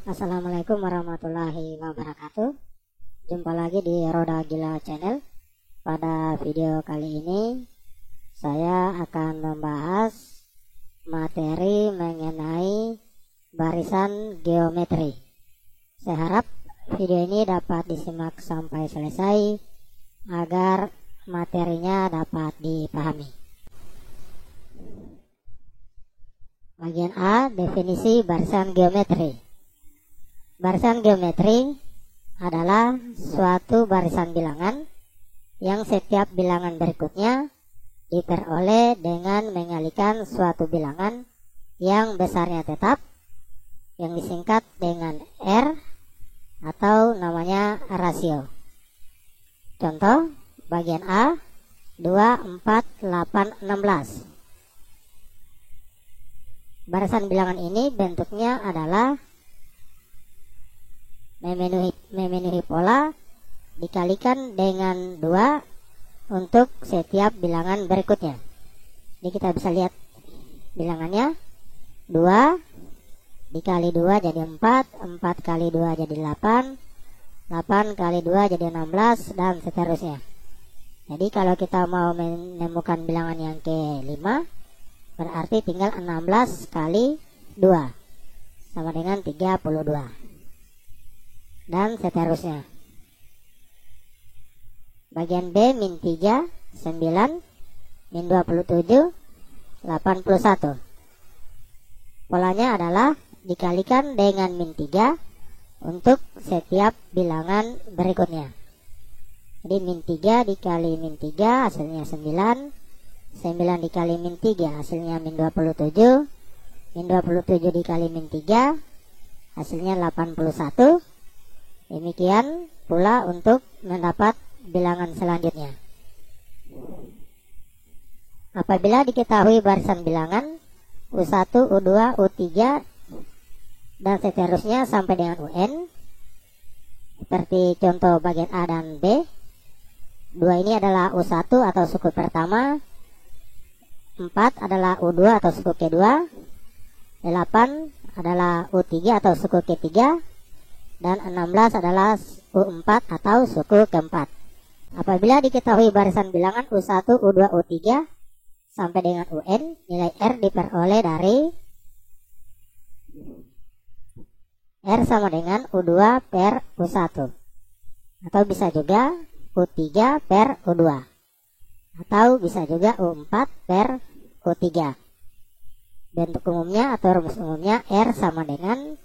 Assalamualaikum warahmatullahi wabarakatuh. Jumpa lagi di Roda Gila Channel. Pada video kali ini saya akan membahas materi mengenai barisan geometri. Saya harap video ini dapat disimak sampai selesai agar materinya dapat dipahami. Bagian A, definisi barisan geometri. Barisan geometri adalah suatu barisan bilangan yang setiap bilangan berikutnya diperoleh dengan mengalikan suatu bilangan yang besarnya tetap, yang disingkat dengan R atau namanya rasio. Contoh, bagian A 2, 4, 8, 16. Barisan bilangan ini bentuknya adalah memenuhi pola dikalikan dengan 2 untuk setiap bilangan berikutnya. Jadi kita bisa lihat bilangannya 2 dikali 2 jadi 4, 4 kali 2 jadi 8, 8 kali 2 jadi 16, dan seterusnya. Jadi kalau kita mau menemukan bilangan yang ke-5, berarti tinggal 16 kali 2 sama dengan 32, dan seterusnya. Bagian B, min 3, 9, min 27, 81. Polanya adalah dikalikan dengan min 3 untuk setiap bilangan berikutnya. Jadi min 3 dikali min 3 hasilnya 9, 9 dikali min 3 hasilnya min 27, min 27 dikali min 3 hasilnya 81. Demikian pula untuk mendapat bilangan selanjutnya. Apabila diketahui barisan bilangan U1, U2, U3 dan seterusnya sampai dengan UN, seperti contoh bagian A dan B, 2 ini adalah U1 atau suku pertama, 4 adalah U2 atau suku kedua, 8 adalah U3 atau suku ketiga, dan 16 adalah U4 atau suku keempat. Apabila diketahui barisan bilangan U1, U2, U3 sampai dengan UN, nilai R diperoleh dari R sama dengan U2 per U1, atau bisa juga U3 per U2, atau bisa juga U4 per U3. Bentuk umumnya atau rumus umumnya R sama dengan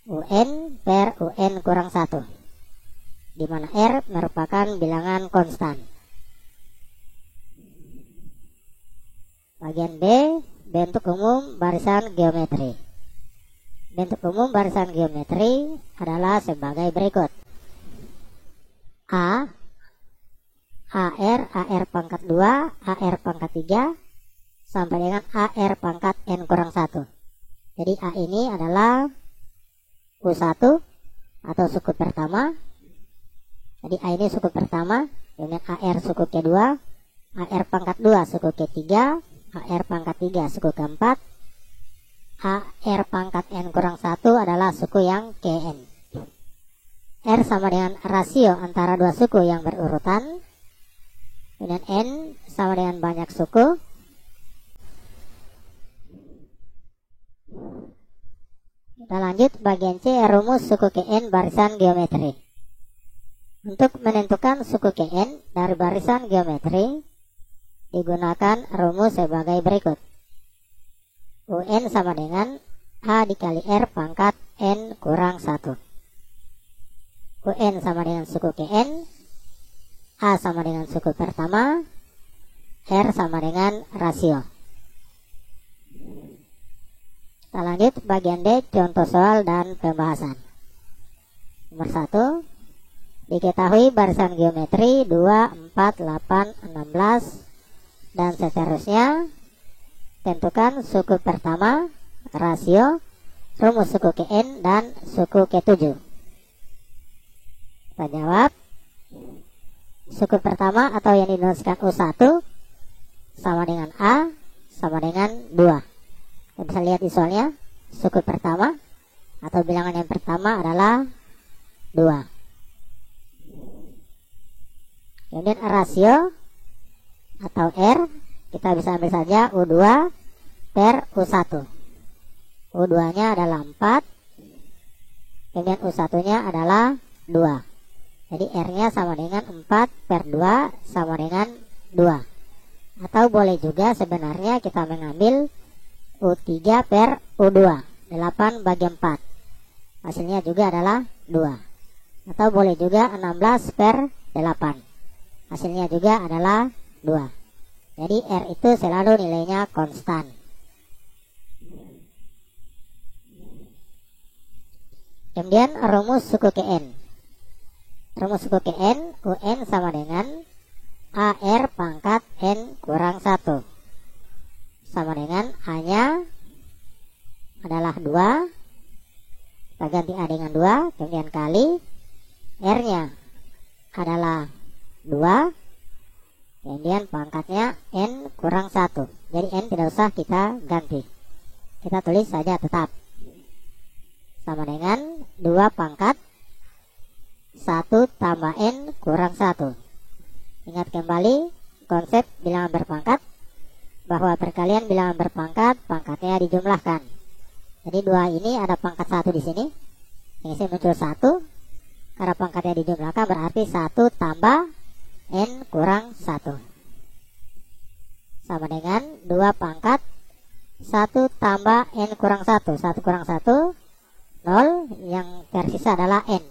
UN per UN kurang 1, di mana R merupakan bilangan konstan. Bagian B, bentuk umum barisan geometri. Bentuk umum barisan geometri adalah sebagai berikut. A, AR pangkat 2, AR pangkat 3, sampai dengan AR pangkat N kurang 1. Jadi A ini adalah U1 atau suku pertama. Jadi A ini suku pertama, dengan AR suku kedua, AR pangkat 2 suku ketiga, AR pangkat 3 suku keempat, AR pangkat N kurang 1 adalah suku yang KN. R sama dengan rasio antara dua suku yang berurutan, kemudian N sama dengan banyak suku. Kita lanjut bagian C, rumus suku KN barisan geometri. Untuk menentukan suku KN dari barisan geometri digunakan rumus sebagai berikut. UN sama dengan A dikali R pangkat N kurang 1. UN sama dengan suku KN, A sama dengan suku pertama, R sama dengan rasio. Kita lanjut bagian D, contoh soal dan pembahasan. Nomor 1, diketahui barisan geometri 2, 4, 8, 16 dan seterusnya. Tentukan suku pertama, rasio, rumus suku KN dan suku K7. Kita jawab. Suku pertama atau yang dinuliskan U1 sama dengan A sama dengan 2. Kita bisa lihat di soalnya, suku pertama atau bilangan yang pertama adalah 2. Kemudian rasio atau R kita bisa ambil saja U2 per U1. U2 nya adalah 4, kemudian U1 nya adalah 2. Jadi R nya sama dengan 4 per 2 sama dengan 2. Atau boleh juga sebenarnya kita mengambil U3 per U2, 8 bagi 4, hasilnya juga adalah 2. Atau boleh juga 16 per 8, hasilnya juga adalah 2. Jadi R itu selalu nilainya konstan. Kemudian rumus suku Kn. Rumus suku Kn, UN sama dengan AR pangkat N kurang 1. Sama dengan A-nya adalah 2. Kita ganti A dengan 2, kemudian kali R-nya adalah 2. Kemudian pangkatnya N kurang 1. Jadi N tidak usah kita ganti, kita tulis saja tetap. Sama dengan 2 pangkat 1 tambah N kurang 1. Ingat kembali konsep bilangan berpangkat, bahwa perkalian bilangan berpangkat pangkatnya dijumlahkan. Jadi 2 ini ada pangkat 1 di sini. Ini muncul 1. Karena pangkatnya dijumlahkan berarti 1 tambah N kurang 1 sama dengan 2 pangkat 1 tambah N kurang 1. 1 kurang 1 0, yang tersisa adalah N,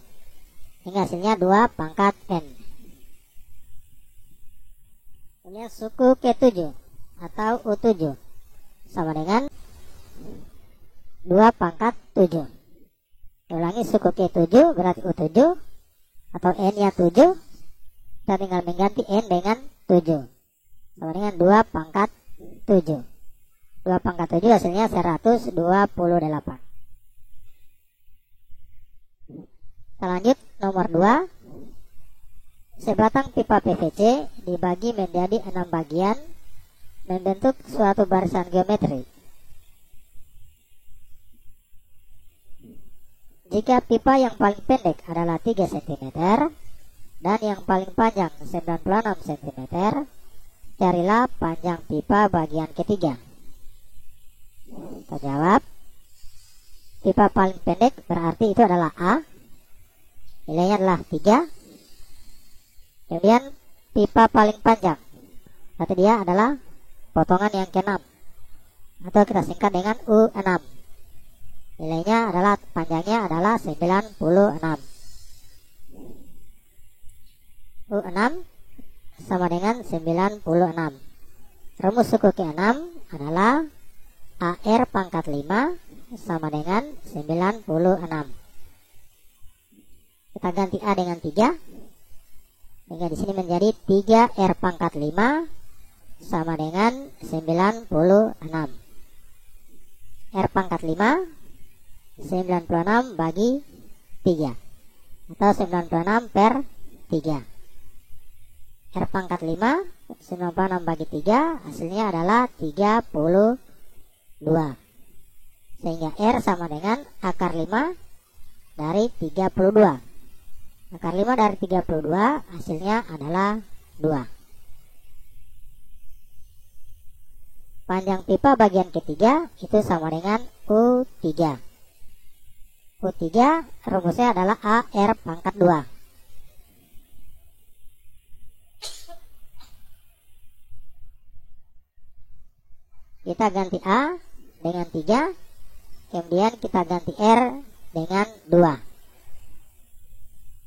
hingga hasilnya 2 pangkat N. Kemudian suku K7 atau U7 sama dengan 2 pangkat 7. Ulangi, suku K7 berarti U7 atau N nya 7. Kita tinggal mengganti N dengan 7 sama dengan 2 pangkat 7. 2 pangkat 7 hasilnya 128. Kita lanjut nomor 2. Sebatang pipa PVC dibagi menjadi 6 bagian membentuk suatu barisan geometri. Jika pipa yang paling pendek adalah 3 cm dan yang paling panjang 96 cm, carilah panjang pipa bagian ketiga. Kita jawab, pipa paling pendek berarti itu adalah A, nilainya adalah 3. Kemudian pipa paling panjang berarti dia adalah potongan yang ke-6, atau kita singkat dengan U6. Nilainya adalah, panjangnya adalah 96. U6 sama dengan 96. Rumus suku ke-6 adalah AR pangkat 5 sama dengan 96. Kita ganti A dengan 3, sehingga di sini menjadi 3R pangkat 5 sama dengan 96. R pangkat 5 96 bagi 3, atau 96 per 3. R pangkat 5 96 bagi 3 hasilnya adalah 32. Sehingga R sama dengan akar 5 dari 32. Akar 5 dari 32 hasilnya adalah 2. Panjang pipa bagian ketiga itu sama dengan U3. U3 rumusnya adalah AR pangkat 2. Kita ganti A dengan 3, kemudian kita ganti R dengan 2.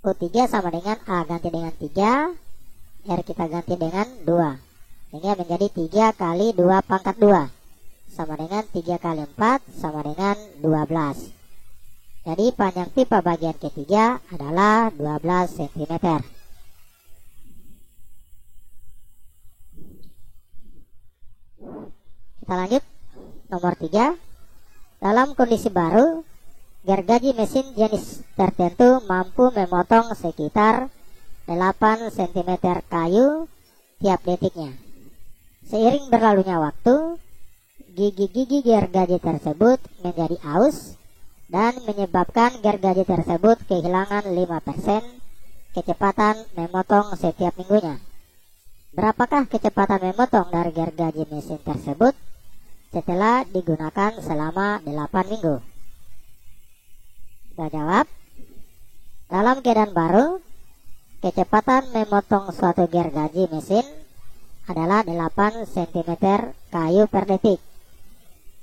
U3 sama dengan A ganti dengan 3, R kita ganti dengan 2, sehingga menjadi 3 kali 2 pangkat 2 sama dengan 3 kali 4 sama dengan 12. Jadi panjang pipa bagian ketiga adalah 12 cm. Kita lanjut nomor 3. Dalam kondisi baru, gergaji mesin jenis tertentu mampu memotong sekitar 8 cm kayu tiap detiknya. Seiring berlalunya waktu, gigi-gigi gergaji tersebut menjadi aus dan menyebabkan gergaji tersebut kehilangan 5% kecepatan memotong setiap minggunya. Berapakah kecepatan memotong dari gergaji mesin tersebut setelah digunakan selama 8 minggu? Kita jawab. Dalam keadaan baru, kecepatan memotong suatu gergaji mesin adalah 8 cm kayu per detik.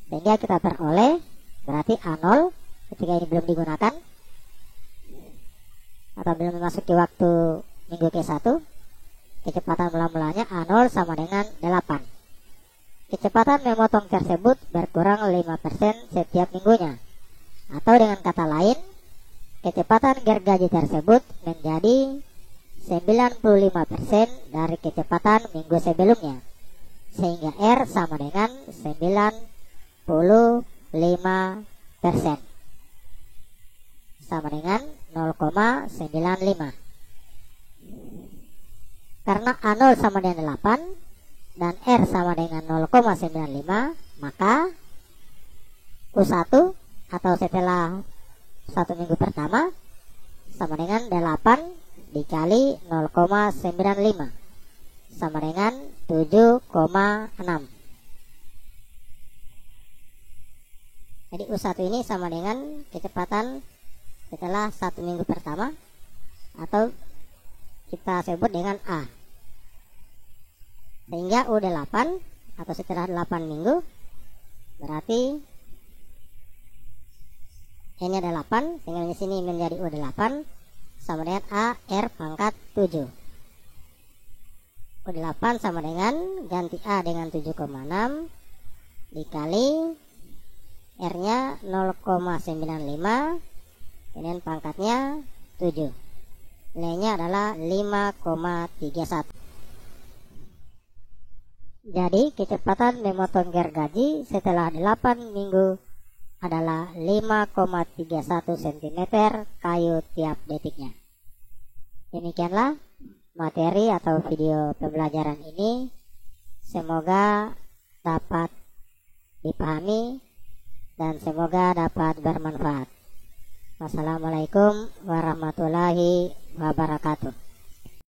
Sehingga kita peroleh berarti A0 ketika ini belum digunakan atau belum memasuki waktu minggu ke-1, kecepatan mula-mulanya A0 sama dengan 8. Kecepatan memotong tersebut berkurang 5% setiap minggunya. Atau dengan kata lain, kecepatan gergaji tersebut menjadi 95% dari kecepatan minggu sebelumnya. Sehingga R sama dengan 95%. Sama dengan 0,95. Karena A0 sama dengan 8 dan R sama dengan 0,95, maka U1 atau setelah 1 minggu pertama sama dengan 8 dikali 0,95 sama dengan 7,6. Jadi U1 ini sama dengan kecepatan setelah 1 minggu pertama, atau kita sebut dengan A. Sehingga U8 atau setelah 8 minggu berarti ini ada 8, sehingga di sini menjadi U8 sama dengan A R pangkat 7. U8 sama dengan ganti A dengan 7,6 dikali R nya 0,95 dengan pangkatnya 7. Nilainya adalah 5,31. Jadi kecepatan memotong gergaji setelah 8 minggu adalah 5,31 cm kayu tiap detiknya. Demikianlah materi atau video pembelajaran ini. Semoga dapat dipahami dan semoga dapat bermanfaat. Wassalamualaikum warahmatullahi wabarakatuh.